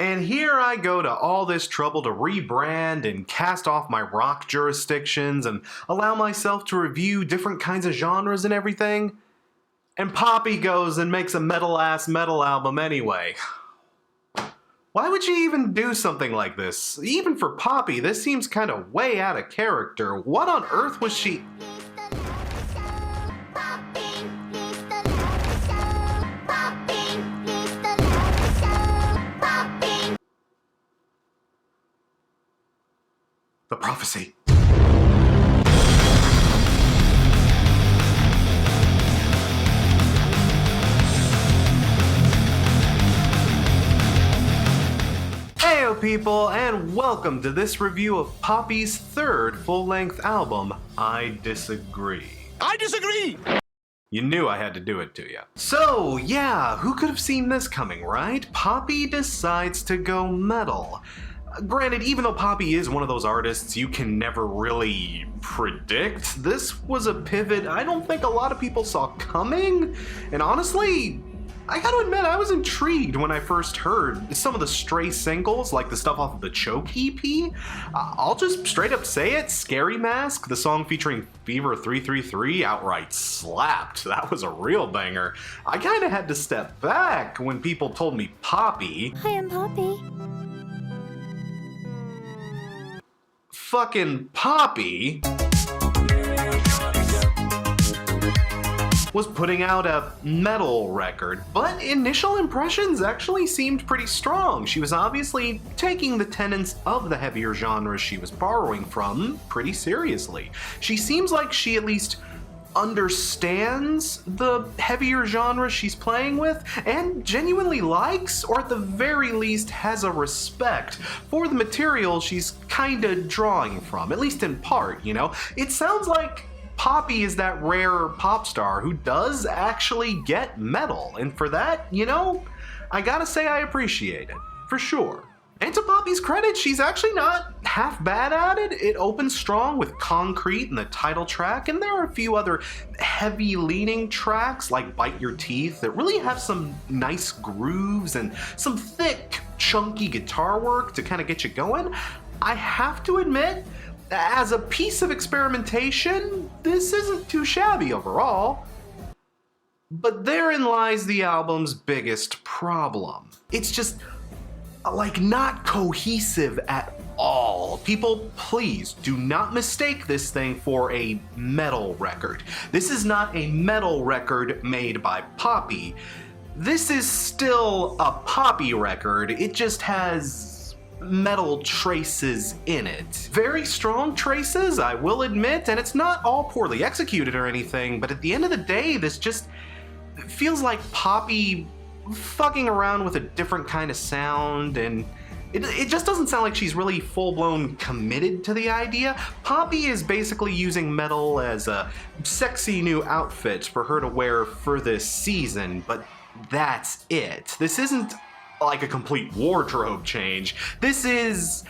And here I go to all this trouble to rebrand and cast off my rock jurisdictions and allow myself to review different kinds of genres and everything. And Poppy goes and makes a metal-ass metal album anyway. Why would she even do something like this? Even for Poppy, this seems kind of way out of character. What on earth was she... The prophecy. Heyo people, and welcome to this review of Poppy's third full-length album, I Disagree. I disagree! You knew I had to do it to you. So, yeah, who could have seen this coming, right? Poppy decides to go metal. Granted, even though Poppy is one of those artists you can never really predict, this was a pivot I don't think a lot of people saw coming. And honestly, I gotta admit, I was intrigued when I first heard some of the stray singles, like the stuff off of the Choke EP. I'll just straight up say it, Scary Mask, the song featuring Fever 333, outright slapped. That was a real banger. I kinda had to step back when people told me Poppy. Hi, I'm Poppy. Fucking Poppy was putting out a metal record, but initial impressions actually seemed pretty strong. She was obviously taking the tenets of the heavier genres she was borrowing from pretty seriously. She seems like she at least understands the heavier genre she's playing with and genuinely likes, or at the very least has a respect for the material she's kinda drawing from, at least in part, you know? It sounds like Poppy is that rare pop star who does actually get metal, and for that, you know, I gotta say I appreciate it, for sure. And to Poppy's credit, she's actually not half bad at it. It opens strong with Concrete in the title track, and there are a few other heavy-leaning tracks like Bite Your Teeth that really have some nice grooves and some thick, chunky guitar work to kind of get you going. I have to admit, as a piece of experimentation, this isn't too shabby overall. But therein lies the album's biggest problem. It's just like not cohesive at all. People, please do not mistake this thing for a metal record. This is not a metal record made by Poppy. This is still a Poppy record. It just has metal traces in it. Very strong traces, I will admit, and it's not all poorly executed or anything, but at the end of the day, this just feels like Poppy fucking around with a different kind of sound, and it just doesn't sound like she's really full-blown committed to the idea. Poppy is basically using metal as a sexy new outfit for her to wear for this season, but that's it. This isn't like a complete wardrobe change. This is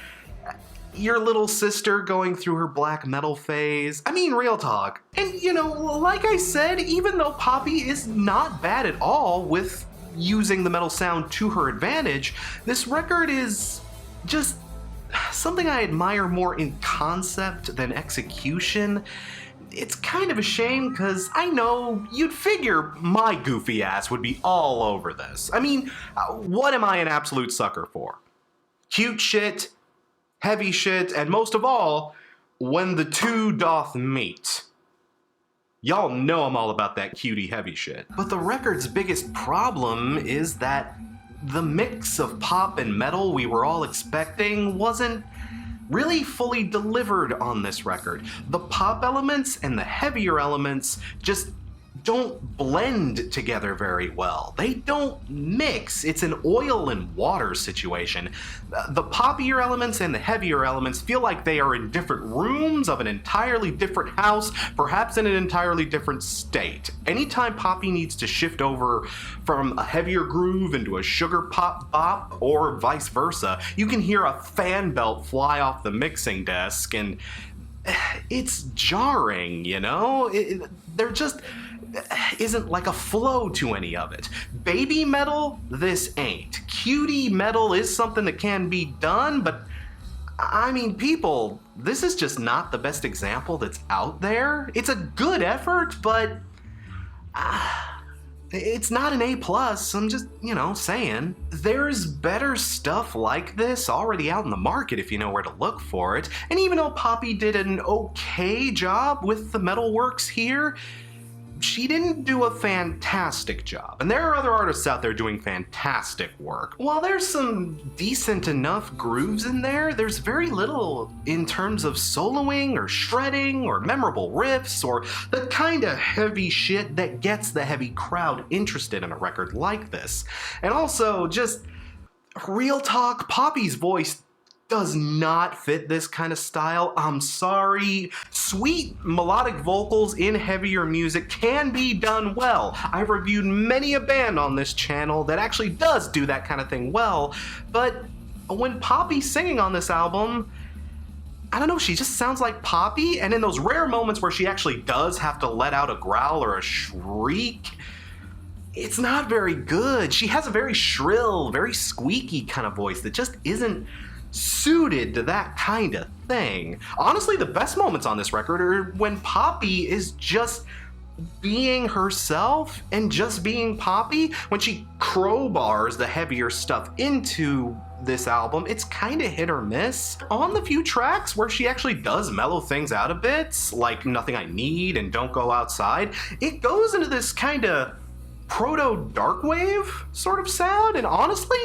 your little sister going through her black metal phase. I mean, real talk. And you know, like I said, even though Poppy is not bad at all with using the metal sound to her advantage, this record is just something I admire more in concept than execution. It's kind of a shame because I know you'd figure my goofy ass would be all over this. I mean, what am I an absolute sucker for? Cute shit, heavy shit, and most of all, when the two doth meet. Y'all know I'm all about that cutie heavy shit. But the record's biggest problem is that the mix of pop and metal we were all expecting wasn't really fully delivered on this record. The pop elements and the heavier elements just don't blend together very well. They don't mix. It's an oil and water situation. The poppier elements and the heavier elements feel like they are in different rooms of an entirely different house, perhaps in an entirely different state. Anytime Poppy needs to shift over from a heavier groove into a sugar pop bop, or vice versa, you can hear a fan belt fly off the mixing desk, and it's jarring, you know? There just isn't like a flow to any of it. Baby metal, this ain't. cutie metal is something that can be done, but I mean, people, this is just not the best example that's out there. It's a good effort, but it's not an A+. I'm just, saying. There's better stuff like this already out in the market if you know where to look for it. And even though Poppy did an okay job with the metalworks here, she didn't do a fantastic job. And there are other artists out there doing fantastic work. While there's some decent enough grooves in there, there's very little in terms of soloing or shredding or memorable riffs or the kind of heavy shit that gets the heavy crowd interested in a record like this. And also, just real talk, Poppy's voice does not fit this kind of style. I'm sorry. Sweet melodic vocals in heavier music can be done well. I've reviewed many a band on this channel that actually does do that kind of thing well, but when Poppy's singing on this album, I don't know, she just sounds like Poppy, and in those rare moments where she actually does have to let out a growl or a shriek, it's not very good. She has a very shrill, very squeaky kind of voice that just isn't suited to that kind of thing. Honestly, the best moments on this record are when Poppy is just being herself and just being Poppy. When she crowbars the heavier stuff into this album, it's kind of hit or miss. On the few tracks where she actually does mellow things out a bit, like Nothing I Need and Don't Go Outside, it goes into this kind of proto-darkwave sort of sound, and honestly,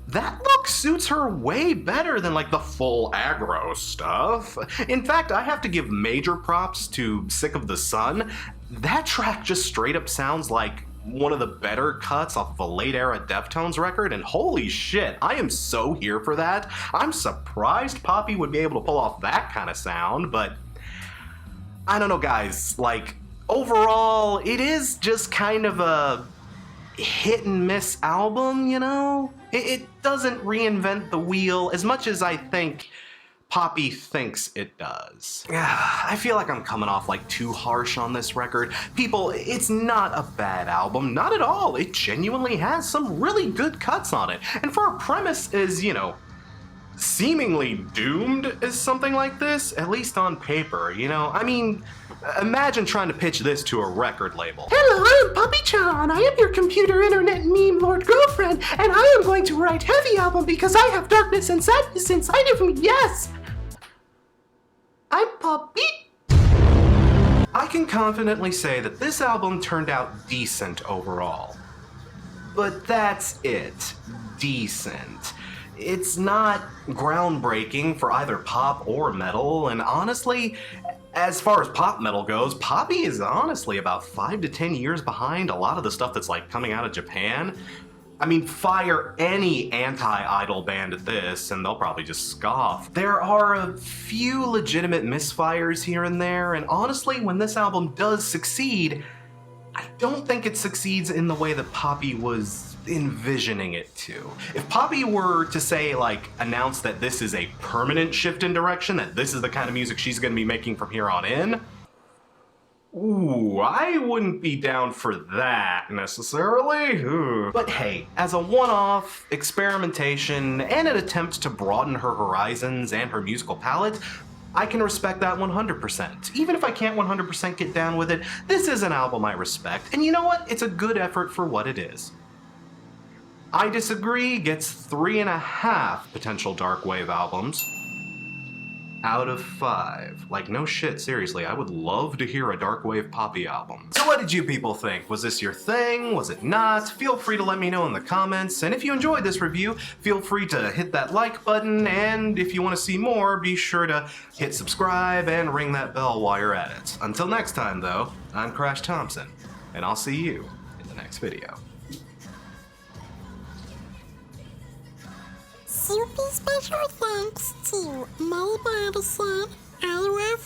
that look suits her way better than like the full aggro stuff. In fact, I have to give major props to Sick of the Sun. That track just straight up sounds like one of the better cuts off of a late era Deftones record, and holy shit, I am so here for that. I'm surprised Poppy would be able to pull off that kind of sound, but I don't know, guys, like overall, it is just kind of a hit and miss album, It doesn't reinvent the wheel as much as I think Poppy thinks it does. I feel like I'm coming off like too harsh on this record. People, it's not a bad album, not at all. It genuinely has some really good cuts on it. And for a premise as, seemingly doomed as something like this, at least on paper, I mean, imagine trying to pitch this to a record label. Hello, I'm Poppy-chan. I am your computer internet meme lord girlfriend, and I am going to write heavy album because I have darkness and sadness inside of me, yes! I'm Poppy. I can confidently say that this album turned out decent overall. But that's it. Decent. It's not groundbreaking for either pop or metal, and honestly, as far as pop metal goes, Poppy is honestly about 5 to 10 years behind a lot of the stuff that's like coming out of Japan. I mean, fire any anti-idol band at this and they'll probably just scoff. There are a few legitimate misfires here and there, and honestly, when this album does succeed, I don't think it succeeds in the way that Poppy was envisioning it to. If Poppy were to say, announce that this is a permanent shift in direction, that this is the kind of music she's gonna be making from here on in, ooh, I wouldn't be down for that necessarily. Ooh. But hey, as a one-off experimentation and an attempt to broaden her horizons and her musical palette, I can respect that 100%. Even if I can't 100% get down with it, this is an album I respect, and you know what? It's a good effort for what it is. I Disagree gets 3.5 potential dark wave albums out of 5. Like, no shit, seriously, I would love to hear a dark wave Poppy album. So what did you people think? Was this your thing? Was it not? Feel free to let me know in the comments, and if you enjoyed this review, feel free to hit that like button, and if you want to see more, be sure to hit subscribe and ring that bell while you're at it. Until next time, though, I'm Crash Thompson, and I'll see you in the next video. Super special thanks to May Madison, LF